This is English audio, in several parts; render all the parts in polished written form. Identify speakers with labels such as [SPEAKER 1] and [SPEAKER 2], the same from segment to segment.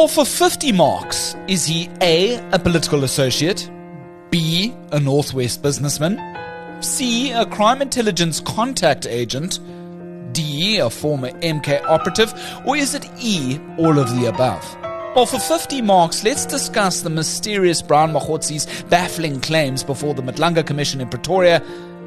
[SPEAKER 1] Well, for 50 marks, is he A, a political associate, B, a Northwest businessman, C, a crime intelligence contact agent, D, a former MK operative, or is it E, all of the above? Well, for 50 marks, let's discuss the mysterious Brown Mogotzi's baffling claims before the Madlanga Commission in Pretoria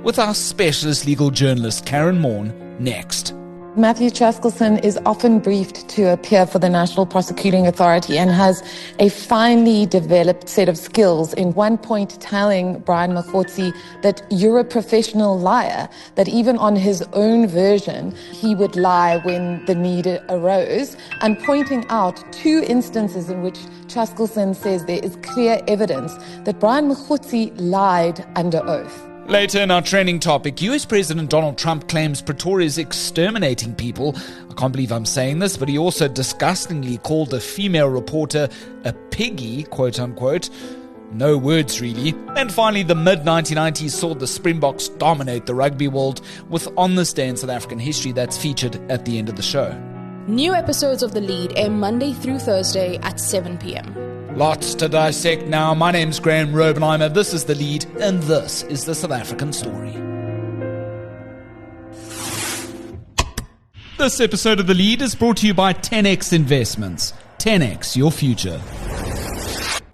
[SPEAKER 1] with our specialist legal journalist Karyn Maughan next.
[SPEAKER 2] Matthew Chaskalson is often briefed to appear for the National Prosecuting Authority and has a finely developed set of skills, in one point telling Brian Mahortzi that you're a professional liar, that even on his own version, he would lie when the need arose, and pointing out two instances in which Chaskalson says there is clear evidence that Brian Mahortzi lied under oath.
[SPEAKER 1] Later in our trending topic, US President Donald Trump claims Pretoria is exterminating people. I can't believe I'm saying this, but he also disgustingly called a female reporter a piggy, quote unquote. No words really. And finally, the mid-1990s saw the Springboks dominate the rugby world with On This Day in South African History that's featured at the end of the show.
[SPEAKER 3] New episodes of The Lead air Monday through Thursday at 7 p.m.
[SPEAKER 1] Lots to dissect now. My name's Graham Robenheimer. This is The Lead, and this is the South African story. This episode of The Lead is brought to you by 10X Investments. 10X, your future.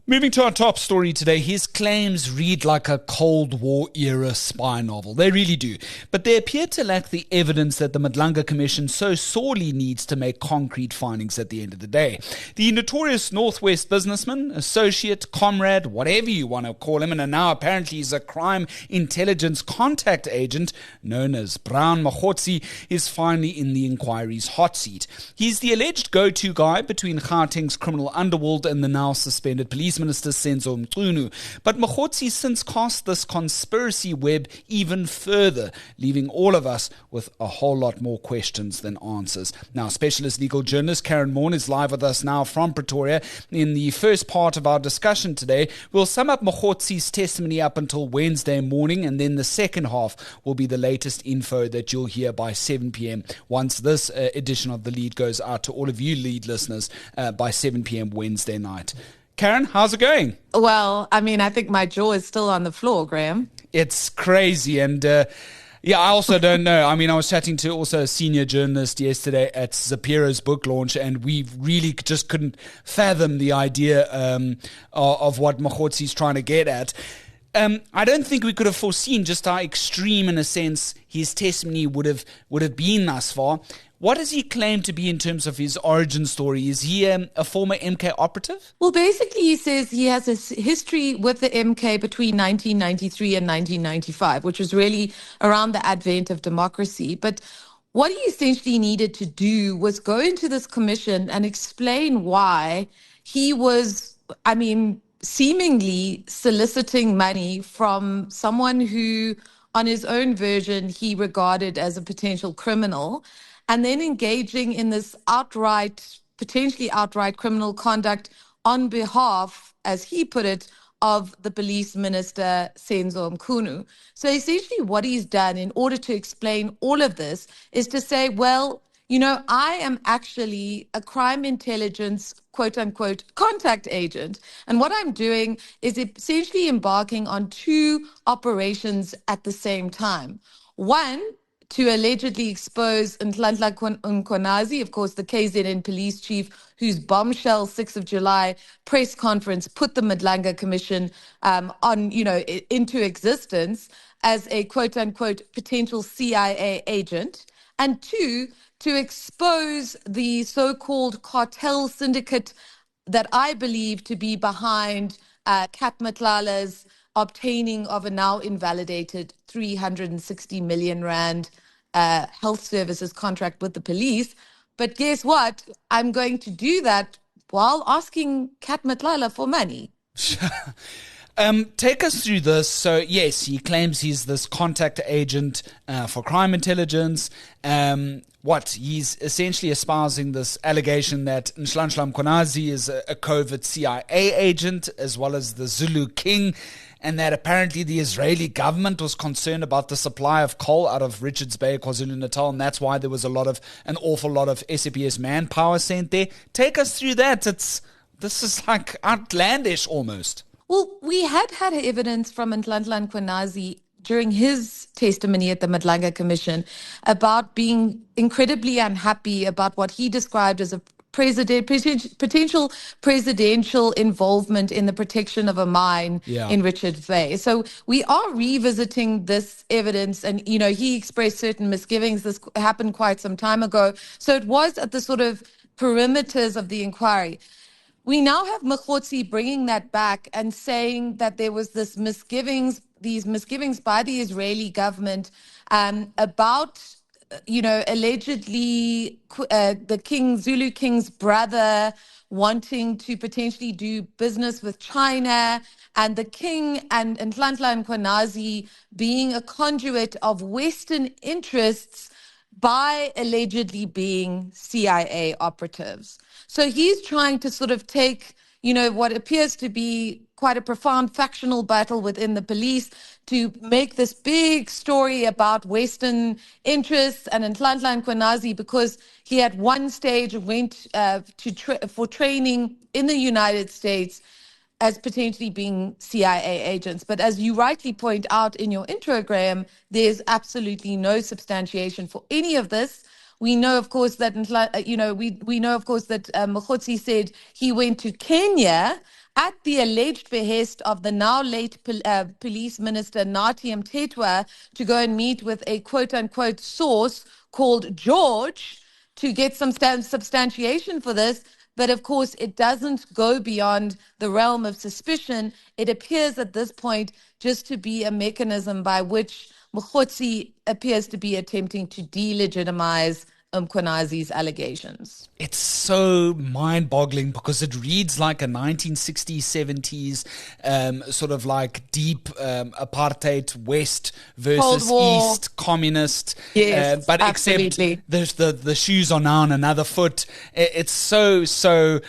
[SPEAKER 1] Moving to our top story today, his claims read like a Cold War-era spy novel. They really do. But they appear to lack the evidence that the Madlanga Commission so sorely needs to make concrete findings at the end of the day. The notorious Northwest businessman, associate, comrade, whatever you want to call him, and now apparently he's a crime intelligence contact agent known as Brown Mogotsi, is finally in the inquiry's hot seat. He's the alleged go-to guy between Gauteng's criminal underworld and the now suspended police Minister Senzo Mchunu. But Mahortzi since cast this conspiracy web even further, leaving all of us with a whole lot more questions than answers. Now, specialist legal journalist Karyn Maughan is live with us now from Pretoria. In the first part of our discussion today, we'll sum up Mahortzi's testimony up until Wednesday morning, and then the second half will be the latest info that you'll hear by 7 p.m. once this edition of The Lead goes out to all of you Lead listeners by 7 p.m. Wednesday night. Karyn, how's it going?
[SPEAKER 2] Well, I mean, I think my jaw is still on the floor, Graham.
[SPEAKER 1] It's crazy. And I also don't know. I mean, I was chatting to also a senior journalist yesterday at Zapiro's book launch, and we really just couldn't fathom the idea of what Mahortzi's trying to get at. I don't think we could have foreseen just how extreme, in a sense, his testimony would have been thus far. What does he claim to be in terms of his origin story? Is he a former MK operative?
[SPEAKER 2] Well, basically, he says he has a history with the MK between 1993 and 1995, which was really around the advent of democracy. But what he essentially needed to do was go into this commission and explain why he was, seemingly soliciting money from someone who, on his own version, he regarded as a potential criminal, and then engaging in this potentially outright criminal conduct on behalf, as he put it, of the police minister, Senzo Mchunu. So essentially what he's done in order to explain all of this is to say, well, I am actually a crime intelligence, quote unquote, contact agent. And what I'm doing is essentially embarking on two operations at the same time. One, to allegedly expose Nhlanhla Mkhwanazi, of course, the KZN police chief, whose bombshell 6th of July press conference put the Madlanga Commission into existence as a quote-unquote potential CIA agent. And two, to expose the so-called cartel syndicate that I believe to be behind Nhlanhla's obtaining of a now invalidated 360 million rand health services contract with the police. But guess what? I'm going to do that while asking Nhlanhla for money.
[SPEAKER 1] Take us through this. So, yes, he claims he's this contact agent for crime intelligence. He's essentially espousing this allegation that Nhlanhla Mkhwanazi is a covert CIA agent, as well as the Zulu King, and that apparently the Israeli government was concerned about the supply of coal out of Richards Bay, KwaZulu-Natal, and that's why there was an awful lot of SAPS manpower sent there. Take us through that. This is like outlandish almost.
[SPEAKER 2] Well, we had evidence from Nhlanhla Mkhwanazi during his testimony at the Madlanga Commission about being incredibly unhappy about what he described as a potential presidential involvement in the protection of a mine in Richards Bay. So we are revisiting this evidence, and he expressed certain misgivings. This happened quite some time ago, so it was at the sort of perimeters of the inquiry. We now have Mahortzi bringing that back and saying that there was these misgivings by the Israeli government about, allegedly the Zulu king's brother wanting to potentially do business with China, and the king and Nhlanhla Mkhwanazi being a conduit of Western interests by allegedly being CIA operatives. So he's trying to sort of take, what appears to be quite a profound factional battle within the police to make this big story about Western interests and Nhlanhla Mkhwanazi, because he at one stage went for training in the United States as potentially being CIA agents. But as you rightly point out in your intro, Graham, there's absolutely no substantiation for any of this. We know, of course, that Mahortzi said he went to Kenya at the alleged behest of the now late police minister Nathi Mthethwa to go and meet with a quote-unquote source called George to get some substantiation for this. But of course, it doesn't go beyond the realm of suspicion. It appears at this point just to be a mechanism by which Mahortzi appears to be attempting to delegitimize Mkhwanazi's allegations.
[SPEAKER 1] It's so mind-boggling because it reads like a 1960s, 70s sort of like deep apartheid West versus East communist.
[SPEAKER 2] Yes,
[SPEAKER 1] but
[SPEAKER 2] absolutely.
[SPEAKER 1] Except the shoes are now on another foot. It's so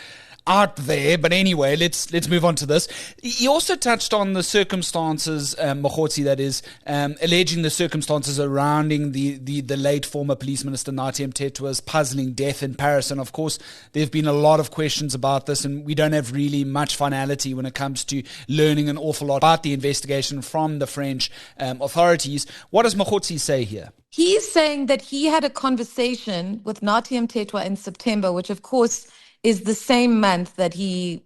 [SPEAKER 1] out there. But anyway, let's move on to this. He also touched on the circumstances, Mahortzi, that is, alleging the circumstances surrounding the late former police minister Nathi Mthethwa's puzzling death in Paris. And of course, there have been a lot of questions about this, and we don't have really much finality when it comes to learning an awful lot about the investigation from the French authorities. What does Mahortzi say here?
[SPEAKER 2] He's saying that he had a conversation with Nathi Mthethwa in September, which of course is the same month that he,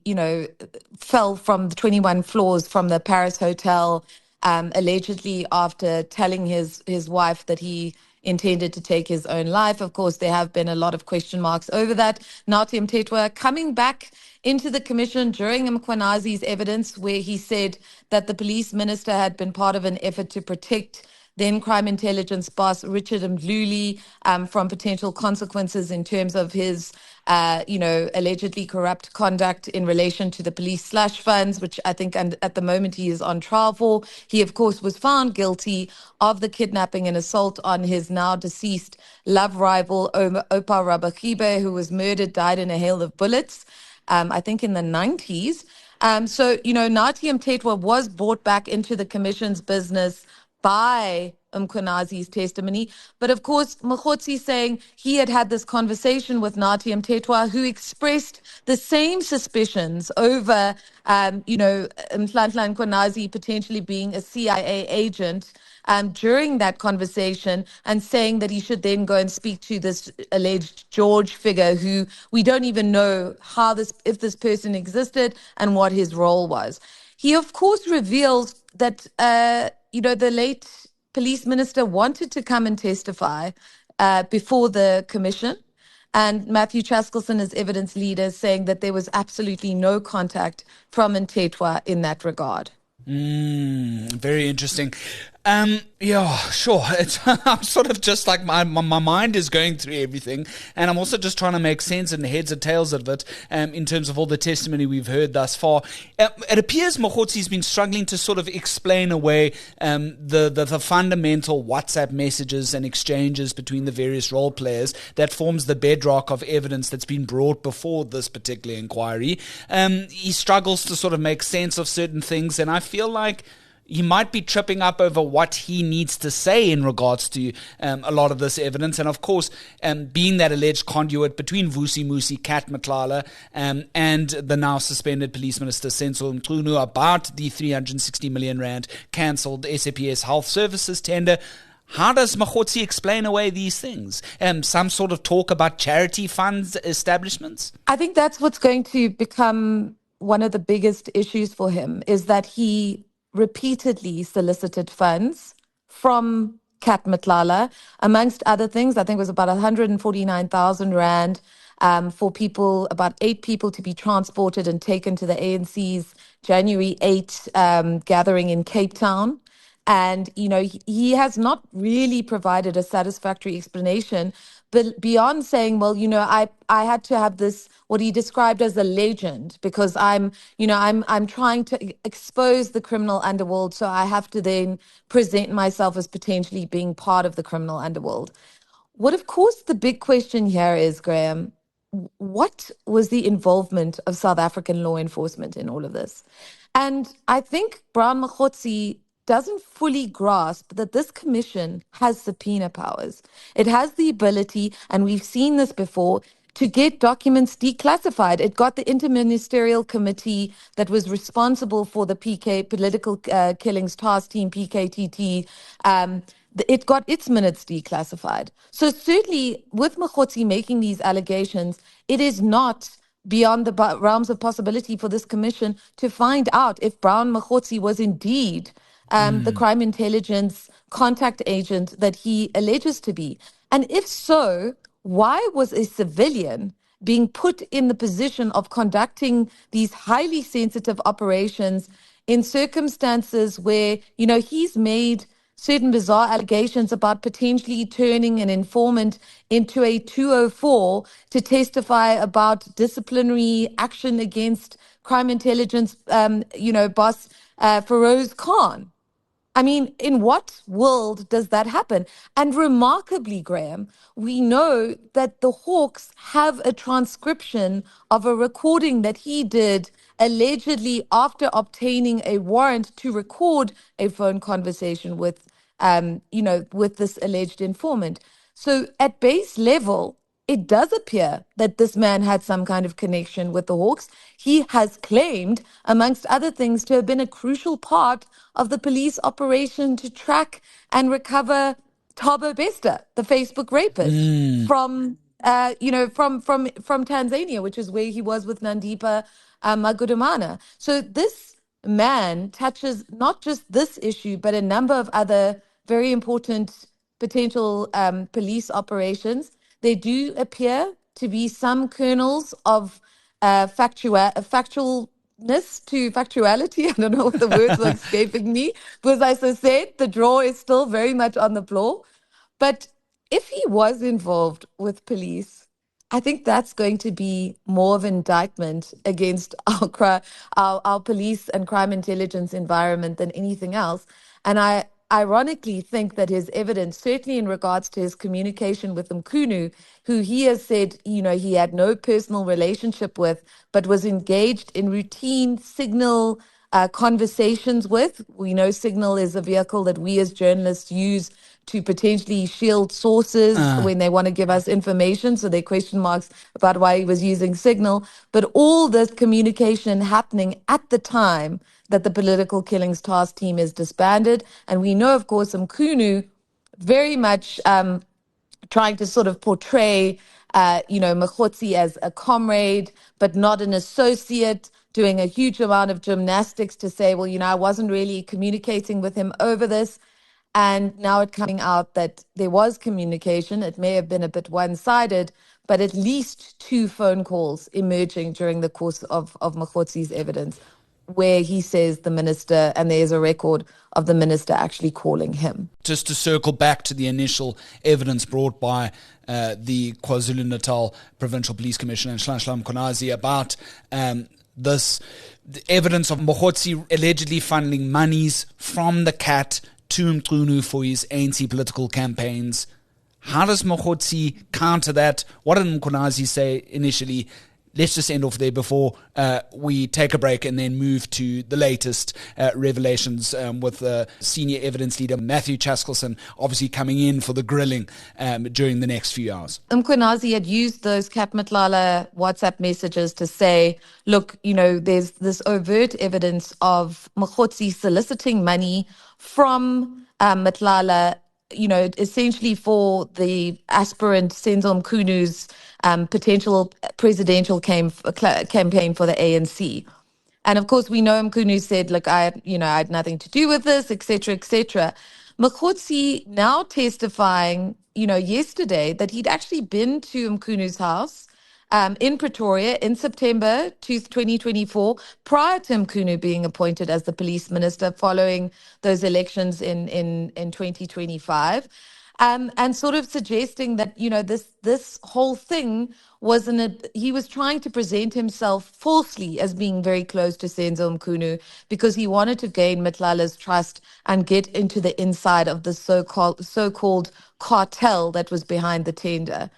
[SPEAKER 2] fell from the 21 floors from the Paris hotel, allegedly after telling his wife that he intended to take his own life. Of course, there have been a lot of question marks over that. Nathi Mthethwa coming back into the commission during Mkhwanazi's evidence, where he said that the police minister had been part of an effort to protect then crime intelligence boss Richard Mdluli from potential consequences in terms of his, allegedly corrupt conduct in relation to the police slush funds, which I think at the moment he is on trial for. He, of course, was found guilty of the kidnapping and assault on his now deceased love rival, Opa Rabakhibe, who was murdered, died in a hail of bullets, I think in the 90s. So, Nathi Mthethwa was brought back into the commission's business by Mkhwanazi's testimony. But of course, Mahortzi saying he had this conversation with Nathi Mthethwa, who expressed the same suspicions over, Nhlanhla Mkhwanazi potentially being a CIA agent during that conversation, and saying that he should then go and speak to this alleged George figure, who we don't even know if this person existed and what his role was. He, of course, reveals that the late police minister wanted to come and testify before the commission, and Matthew Chaskalson is evidence leader, saying that there was absolutely no contact from Mthethwa in that regard.
[SPEAKER 1] Very interesting. Yeah, sure. I'm sort of just like my mind is going through everything, and I'm also just trying to make sense in the heads and tails of it in terms of all the testimony we've heard thus far. It appears Mahortzi's been struggling to sort of explain away the fundamental WhatsApp messages and exchanges between the various role players that forms the bedrock of evidence that's been brought before this particular inquiry. He struggles to sort of make sense of certain things, and I feel like he might be tripping up over what he needs to say in regards to a lot of this evidence. And of course, being that alleged conduit between Vusi Musi, Kat Nhlanhla, and the now suspended Police Minister Senzo Mchunu about the 360 million rand cancelled SAPS Health Services tender. How does Mahortzi explain away these things? Some sort of talk about charity funds establishments?
[SPEAKER 2] I think that's what's going to become one of the biggest issues for him, is that he repeatedly solicited funds from Kat Nhlanhla, amongst other things. I think it was about 149,000 rand for people, about 8 people to be transported and taken to the ANC's January 8 gathering in Cape Town. And, he has not really provided a satisfactory explanation, but beyond saying, well, I had to have this, what he described as a legend, because I'm trying to expose the criminal underworld. So I have to then present myself as potentially being part of the criminal underworld. What, of course, the big question here is, Graham, what was the involvement of South African law enforcement in all of this? And I think Brown Mogotsi doesn't fully grasp that this commission has subpoena powers. It has the ability, and we've seen this before, to get documents declassified. It got the interministerial committee that was responsible for the PK, Political Killings Task Team, PKTT, it got its minutes declassified. So certainly with Mahortzi making these allegations, it is not beyond the realms of possibility for this commission to find out if Brown Mogotsi was indeed the crime intelligence contact agent that he alleges to be. And if so, why was a civilian being put in the position of conducting these highly sensitive operations in circumstances where, he's made certain bizarre allegations about potentially turning an informant into a 204 to testify about disciplinary action against crime intelligence, boss Feroz Khan? I mean, in what world does that happen? And remarkably, Graham, we know that the Hawks have a transcription of a recording that he did allegedly after obtaining a warrant to record a phone conversation with, with this alleged informant. So at base level, it does appear that this man had some kind of connection with the Hawks. He has claimed, amongst other things, to have been a crucial part of the police operation to track and recover Thabo Bester, the Facebook rapist, from Tanzania, which is where he was with Nandipa Magudumana. So this man touches not just this issue, but a number of other very important potential police operations. There do appear to be some kernels of factualness to factuality. I don't know what the words are escaping me, because as I said, the draw is still very much on the floor. But if he was involved with police, I think that's going to be more of an indictment against our police and crime intelligence environment than anything else. And I ironically think that his evidence, certainly in regards to his communication with Mchunu, who he has said, he had no personal relationship with, but was engaged in routine Signal conversations with. We know Signal is a vehicle that we as journalists use to potentially shield sources when they want to give us information. So there are question marks about why he was using Signal. But all this communication happening at the time that the Political Killings Task Team is disbanded. And we know, of course, Mchunu very much trying to sort of portray, Mahortzi as a comrade, but not an associate, doing a huge amount of gymnastics to say, well, I wasn't really communicating with him over this. And now it's coming out that there was communication. It may have been a bit one-sided, but at least 2 phone calls emerging during the course of Mahortzi's evidence, where he says the minister, and there's a record of the minister actually calling him.
[SPEAKER 1] Just to circle back to the initial evidence brought by the KwaZulu-Natal Provincial Police Commissioner, Nhlanhla Mkhwanazi, about this the evidence of Mahortzi allegedly funneling monies from the CAT to Mchunu for his ANC political campaigns. How does Mahortzi counter that? What did Mkhwanazi say initially? let's just end off there before we take a break and then move to the latest revelations with senior evidence leader Matthew Chaskalson obviously coming in for the grilling during the next few hours.
[SPEAKER 2] Mkhwanazi had used those Cap Matlala WhatsApp messages to say, look, there's this overt evidence of Mahortzi soliciting money from Matlala, essentially for the aspirant Senzo Mchunu's potential presidential campaign for the ANC. And of course, we know Mchunu said, look, I had nothing to do with this, etc., etc. Mahortzi now testifying, yesterday that he'd actually been to Mchunu's house in Pretoria in September 2024, prior to Mchunu being appointed as the police minister following those elections in 2025. And sort of suggesting that, this whole thing he was trying to present himself falsely as being very close to Senzo Mchunu because he wanted to gain Matlala's trust and get into the inside of the so-called cartel that was behind the tender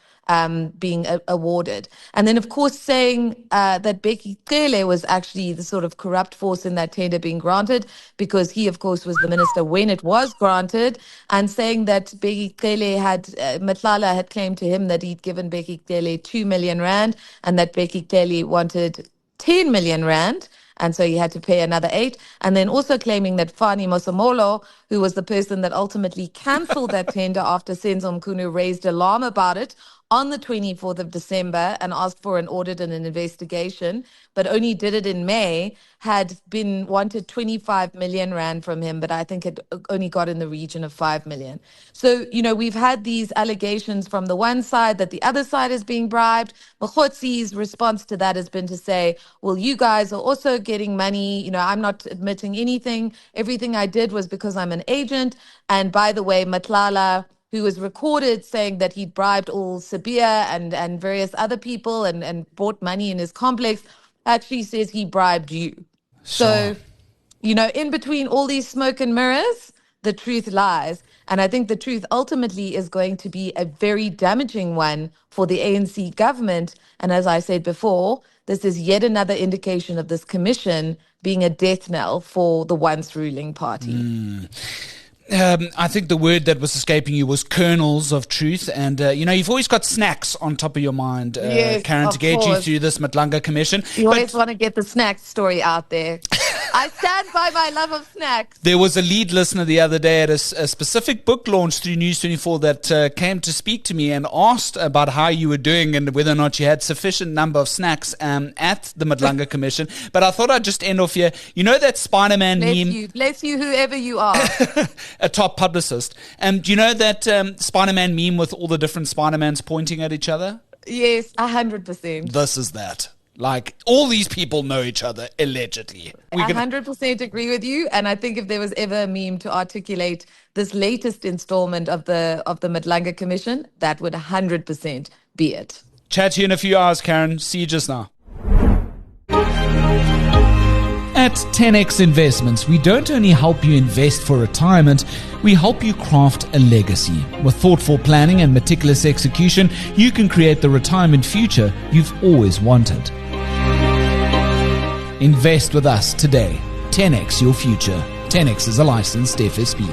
[SPEAKER 2] being awarded. And then, of course, saying that Bheki Cele was actually the sort of corrupt force in that tender being granted because he, of course, was the minister when it was granted, and saying that Bheki Cele Matlala had claimed to him that he'd given Bheki Cele 2 million rand and that Bheki Cele wanted 10 million rand. And so he had to pay another 8. And then also claiming that Fani Mosamolo, who was the person that ultimately cancelled that tender after Senzo Mchunu raised alarm about it on the 24th of December and asked for an audit and an investigation, but only did it in May, wanted 25 million rand from him, but I think it only got in the region of 5 million. So, we've had these allegations from the one side that the other side is being bribed. Mahortzi's response to that has been to say, well, you guys are also getting money. I'm not admitting anything. Everything I did was because I'm an agent. And by the way, Matlala, who was recorded saying that he'd bribed all Sabia and various other people and bought money in his complex, actually says he bribed you. So, in between all these smoke and mirrors, the truth lies. And I think the truth ultimately is going to be a very damaging one for the ANC government. And as I said before, this is yet another indication of this commission being a death knell for the once ruling party.
[SPEAKER 1] I think the word that was escaping you was kernels of truth. And, you've always got snacks on top of your mind,
[SPEAKER 2] yes,
[SPEAKER 1] Karyn, to get you through this Madlanga Commission.
[SPEAKER 2] You always want to get the snack story out there. I stand by my love of snacks.
[SPEAKER 1] There was a lead listener the other day at a specific book launch through News 24 that came to speak to me and asked about how you were doing and whether or not you had sufficient number of snacks at the Madlanga Commission. But I thought I'd just end off here. You know that Spider-Man meme?
[SPEAKER 2] Bless you, whoever you are.
[SPEAKER 1] A top publicist. Do you know that Spider-Man meme with all the different Spider-Mans pointing at each other?
[SPEAKER 2] Yes, 100%.
[SPEAKER 1] This is that. Like, all these people know each other, allegedly.
[SPEAKER 2] I 100% agree with you. And I think if there was ever a meme to articulate this latest installment of the Madlanga Commission, that would 100% be it.
[SPEAKER 1] Chat to you in a few hours, Karyn. See you just now. At 10x Investments, we don't only help you invest for retirement, we help you craft a legacy. With thoughtful planning and meticulous execution, you can create the retirement future you've always wanted. Invest with us today. 10x your future. 10x is a licensed FSP.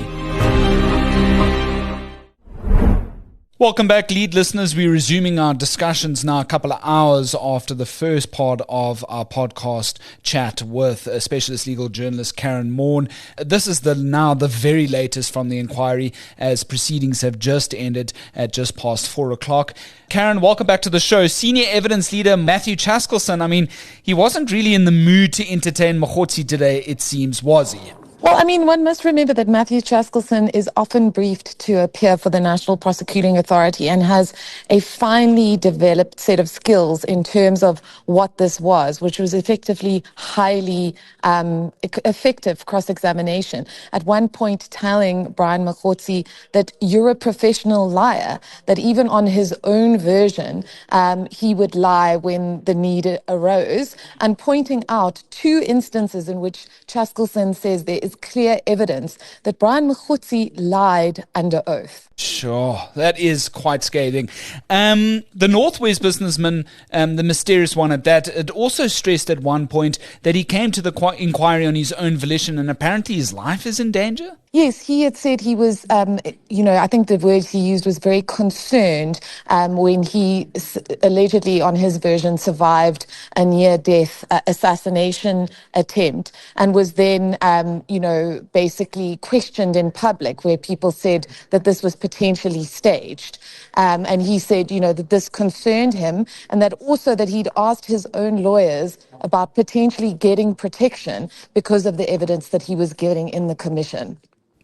[SPEAKER 1] Welcome back, lead listeners. We're resuming our discussions now a couple of hours after the first part of our podcast chat with a specialist legal journalist, Karyn Maughan. This is now the very latest from the inquiry, as proceedings have just ended at just past 4 o'clock. Karyn, welcome back to the show. Senior evidence leader Matthew Chaskalson, he wasn't really in the mood to entertain Mahortzi today, it seems, was he?
[SPEAKER 2] Well, one must remember that Matthew Chaskalson is often briefed to appear for the National Prosecuting Authority and has a finely developed set of skills in terms of what this was, which was effectively highly effective cross-examination. At one point telling Brian Mahortzi that you're a professional liar, that even on his own version, he would lie when the need arose, and pointing out 2 instances in which Chaskalson says there is clear evidence that Brian Mahortzi lied under oath.
[SPEAKER 1] Sure, that is quite scathing. The Northwest businessman, the mysterious one at that, it also stressed at one point that he came to the inquiry on his own volition and apparently his life is in danger?
[SPEAKER 2] Yes, he had said he was, I think the word he used was very concerned when he allegedly, on his version, survived a near-death assassination attempt and was then, basically questioned in public where people said that this was potentially staged. And he said, that this concerned him and that also that he'd asked his own lawyers about potentially getting protection because of the evidence that he was getting in the commission.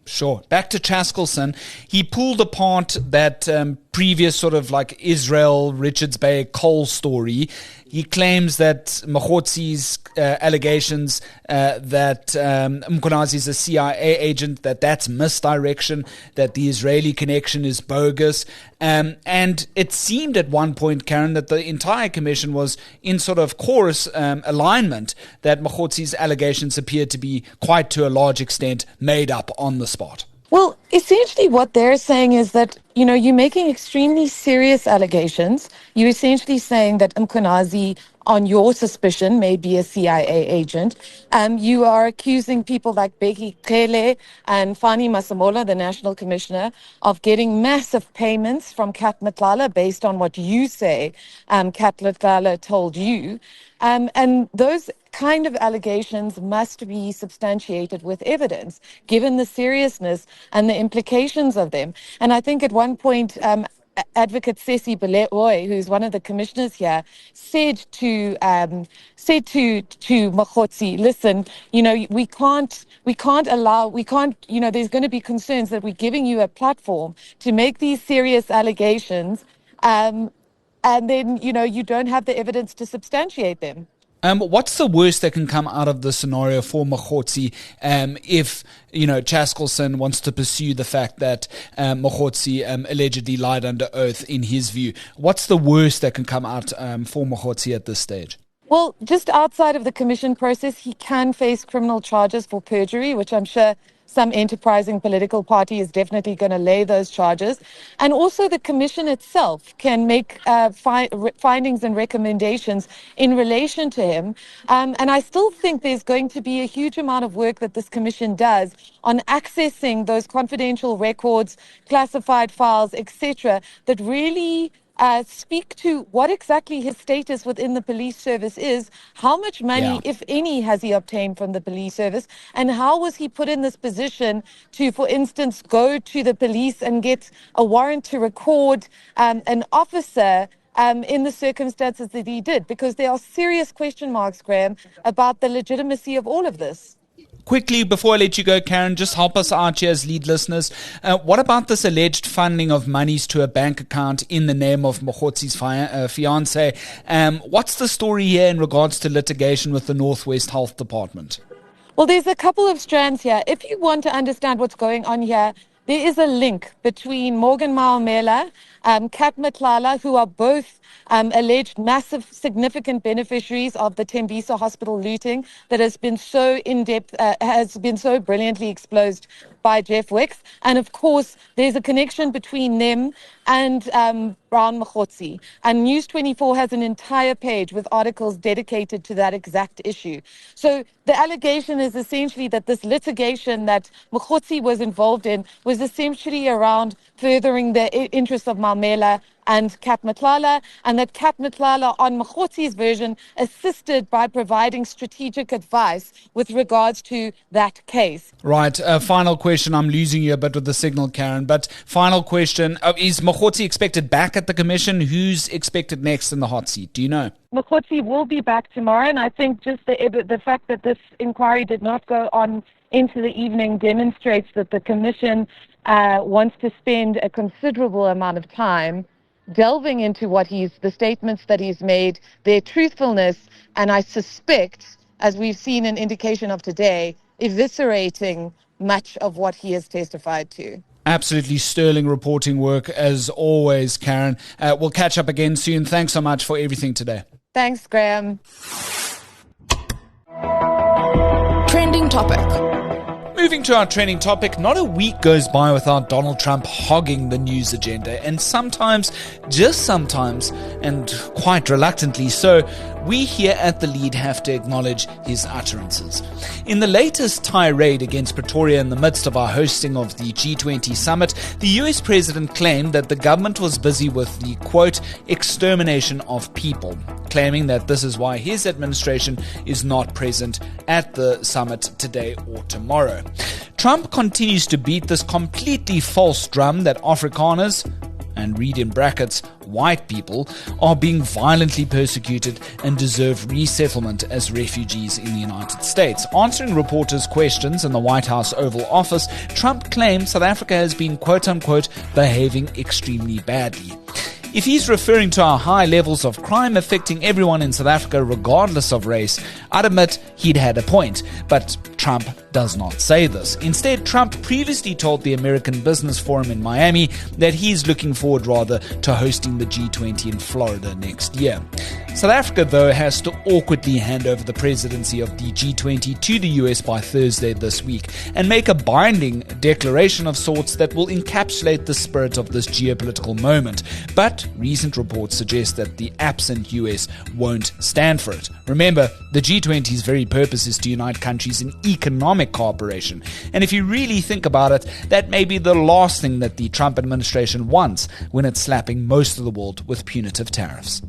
[SPEAKER 1] Sure. Back to Chaskalson. He pulled apart that previous sort of like Israel, Richards Bay coal story. He claims that Mahortzi's allegations that Mkhwanazi is a CIA agent, that's misdirection, that the Israeli connection is bogus. And it seemed at one point, Karyn, that the entire commission was in sort of chorus alignment that Mahortzi's allegations appeared to be quite to a large extent made up on the spot.
[SPEAKER 2] Well, essentially what they're saying is that, you're making extremely serious allegations. You're essentially saying that Mkhwanazi, on your suspicion, may be a CIA agent. You are accusing people like Bheki Cele and Fani Masemola, the National Commissioner, of getting massive payments from Kat Nhlanhla based on what you say Kat Nhlanhla told you. And those kind of allegations must be substantiated with evidence, given the seriousness and the implications of them. And I think at one point, Advocate Sesi Beleoy, who's one of the commissioners here, said to Mahortzi, listen, there's going to be concerns that we're giving you a platform to make these serious allegations, and then, you don't have the evidence to substantiate them.
[SPEAKER 1] What's the worst that can come out of the scenario for Mahortzi if, Chaskalson wants to pursue the fact that Mahortzi allegedly lied under oath in his view? What's the worst that can come out for Mahortzi at this stage?
[SPEAKER 2] Well, just outside of the commission process, he can face criminal charges for perjury, which I'm sure some enterprising political party is definitely going to lay those charges. And also the commission itself can make findings and recommendations in relation to him. And I still think there's going to be a huge amount of work that this commission does on accessing those confidential records, classified files, etc., that really speak to what exactly his status within the police service is, how much money, if any, has he obtained from the police service, and how was he put in this position to, for instance, go to the police and get a warrant to record an officer in the circumstances that he did, because there are serious question marks, Graham, about the legitimacy of all of this.
[SPEAKER 1] Quickly, before I let you go, Karyn, just help us out here as lead listeners. What about this alleged funding of monies to a bank account in the name of Mahortzi's fiancé? What's the story here in regards to litigation with the Northwest Health Department?
[SPEAKER 2] Well, there's a couple of strands here. If you want to understand what's going on here, there is a link between Morgan Maumela, Kat Nhlanhla, who are both alleged massive, significant beneficiaries of the Tembisa Hospital looting that has been so in-depth, has been so brilliantly exposed by Jeff Wicks. And of course, there's a connection between them and Brown Mogotsi. And News 24 has an entire page with articles dedicated to that exact issue. So the allegation is essentially that this litigation that Mogotsi was involved in was essentially around furthering the interests of Maumela and Kat Nhlanhla, and that Kat Nhlanhla, on Mahortzi's version, assisted by providing strategic advice with regards to that case.
[SPEAKER 1] Right. Final question. I'm losing you a bit with the signal, Karyn, but final question. Is Mahortzi expected back at the commission? Who's expected next in the hot seat? Do you know?
[SPEAKER 2] Mahortzi will be back tomorrow, and I think just the fact that this inquiry did not go on into the evening demonstrates that the commission wants to spend a considerable amount of time delving into the statements that he's made, their truthfulness, and I suspect, as we've seen an indication of today, eviscerating much of what he has testified to.
[SPEAKER 1] Absolutely sterling reporting work as always, Karyn. We'll catch up again soon. Thanks so much for everything today.
[SPEAKER 2] Thanks, Graham.
[SPEAKER 3] Trending topic.
[SPEAKER 1] Moving to our trending topic, not a week goes by without Donald Trump hogging the news agenda, and sometimes, just sometimes, and quite reluctantly so, we here at The Lead have to acknowledge his utterances. In the latest tirade against Pretoria in the midst of our hosting of the G20 Summit, the US president claimed that the government was busy with the, quote, extermination of people, claiming that this is why his administration is not present at the summit today or tomorrow. Trump continues to beat this completely false drum that Afrikaners, and read in brackets, white people, are being violently persecuted and deserve resettlement as refugees in the United States. Answering reporters' questions in the White House Oval Office, Trump claimed South Africa has been, quote-unquote, behaving extremely badly. If he's referring to our high levels of crime affecting everyone in South Africa regardless of race, I'd admit he'd had a point, but Trump does not say this. Instead, Trump previously told the American Business Forum in Miami that he's looking forward rather to hosting the G20 in Florida next year. South Africa, though, has to awkwardly hand over the presidency of the G20 to the US by Thursday this week and make a binding declaration of sorts that will encapsulate the spirit of this geopolitical moment. But recent reports suggest that the absent US won't stand for it. Remember, the G20's very purpose is to unite countries in economic cooperation. And if you really think about it, that may be the last thing that the Trump administration wants when it's slapping most of the world with punitive tariffs.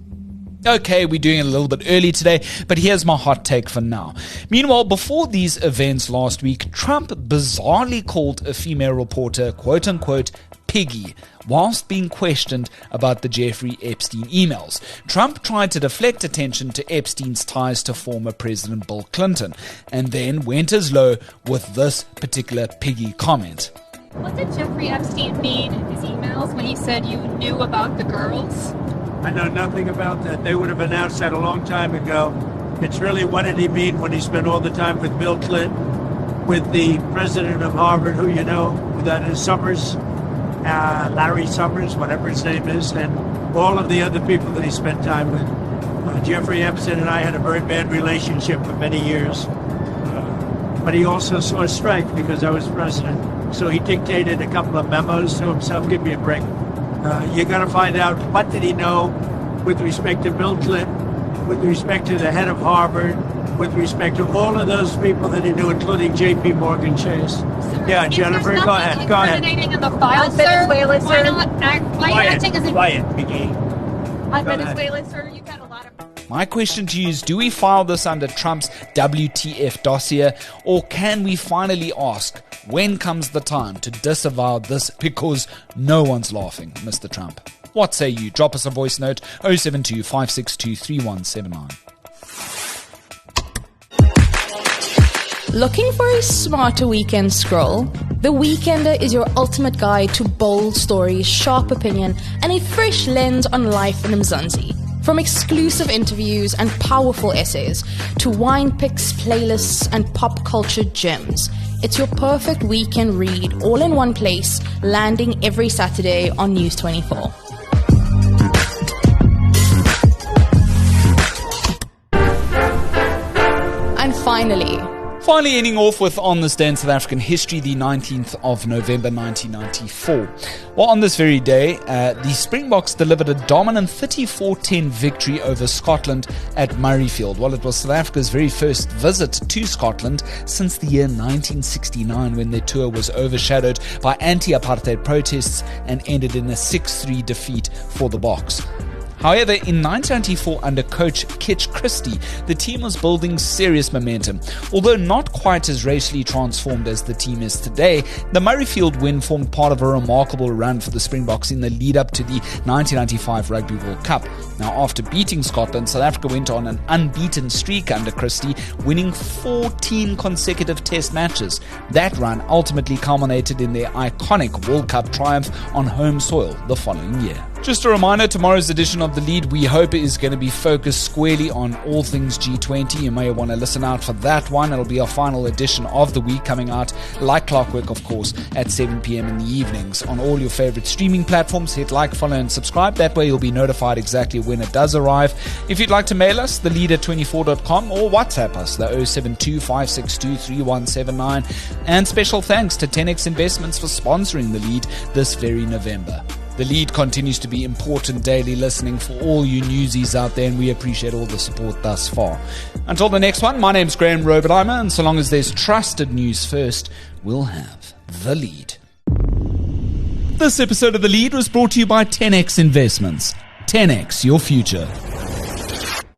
[SPEAKER 1] Okay, we're doing it a little bit early today, but here's my hot take for now. Meanwhile, before these events last week, Trump bizarrely called a female reporter, quote-unquote, piggy, whilst being questioned about the Jeffrey Epstein emails. Trump tried to deflect attention to Epstein's ties to former President Bill Clinton, and then went as low with this particular piggy comment.
[SPEAKER 4] What did Jeffrey Epstein mean in his emails when he said you knew about the girls?
[SPEAKER 5] I know nothing about that. They would have announced that a long time ago. It's really, what did he mean when he spent all the time with Bill Clinton, with the president of Harvard, who you know, that is Summers, Larry Summers, whatever his name is, and all of the other people that he spent time with. Jeffrey Epstein and I had a very bad relationship for many years. But he also saw strength because I was president. So he dictated a couple of memos to himself. Give me a break. You got to find out, what did he know with respect to Bill Clinton, with respect to the head of Harvard, with respect to all of those people that he knew, including J.P. Morgan Chase.
[SPEAKER 4] Sir,
[SPEAKER 5] Yeah, Jennifer, go ahead.
[SPEAKER 4] Incriminating in the file,
[SPEAKER 6] Venezuela,
[SPEAKER 4] Why
[SPEAKER 6] sir.
[SPEAKER 4] not why are you acting as if
[SPEAKER 5] Quiet, Biggie.
[SPEAKER 4] on
[SPEAKER 5] Go ahead.
[SPEAKER 4] Venezuela, sir? You've got a lot of.
[SPEAKER 1] My question to you is, do we file this under Trump's WTF dossier, or can we finally ask, when comes the time to disavow this, because no one's laughing, Mr. Trump? What say you? Drop us a voice note, 072 562 3179.
[SPEAKER 3] Looking for a smarter weekend scroll? The Weekender is your ultimate guide to bold stories, sharp opinion, and a fresh lens on life in Mzansi. From exclusive interviews and powerful essays to wine picks, playlists, and pop culture gems, it's your perfect weekend read all in one place, landing every Saturday on News 24. And finally
[SPEAKER 1] ending off with On This Day in South African History, the 19th of November 1994. Well, on this very day, the Springboks delivered a dominant 34-10 victory over Scotland at Murrayfield. Well, it was South Africa's very first visit to Scotland since the year 1969, when their tour was overshadowed by anti-apartheid protests and ended in a 6-3 defeat for the Boks. However, in 1994, under coach Kitch Christie, the team was building serious momentum. Although not quite as racially transformed as the team is today, the Murrayfield win formed part of a remarkable run for the Springboks in the lead-up to the 1995 Rugby World Cup. Now, after beating Scotland, South Africa went on an unbeaten streak under Christie, winning 14 consecutive test matches. That run ultimately culminated in their iconic World Cup triumph on home soil the following year. Just a reminder, tomorrow's edition of The Lead, we hope, is going to be focused squarely on all things G20. You may want to listen out for that one. It'll be our final edition of the week, coming out like clockwork, of course, at 7 p.m. in the evenings. On all your favorite streaming platforms, hit like, follow, and subscribe. That way you'll be notified exactly when it does arrive. If you'd like to mail us, thelead@24.com, or WhatsApp us, the 072-562-3179. And special thanks to 10X Investments for sponsoring The Lead this very November. The Lead continues to be important daily listening for all you newsies out there, and we appreciate all the support thus far. Until the next one, my name's Graham Robert-Eimer, and so long as there's trusted news first, we'll have The Lead. This episode of The Lead was brought to you by 10X Investments. 10X, your future.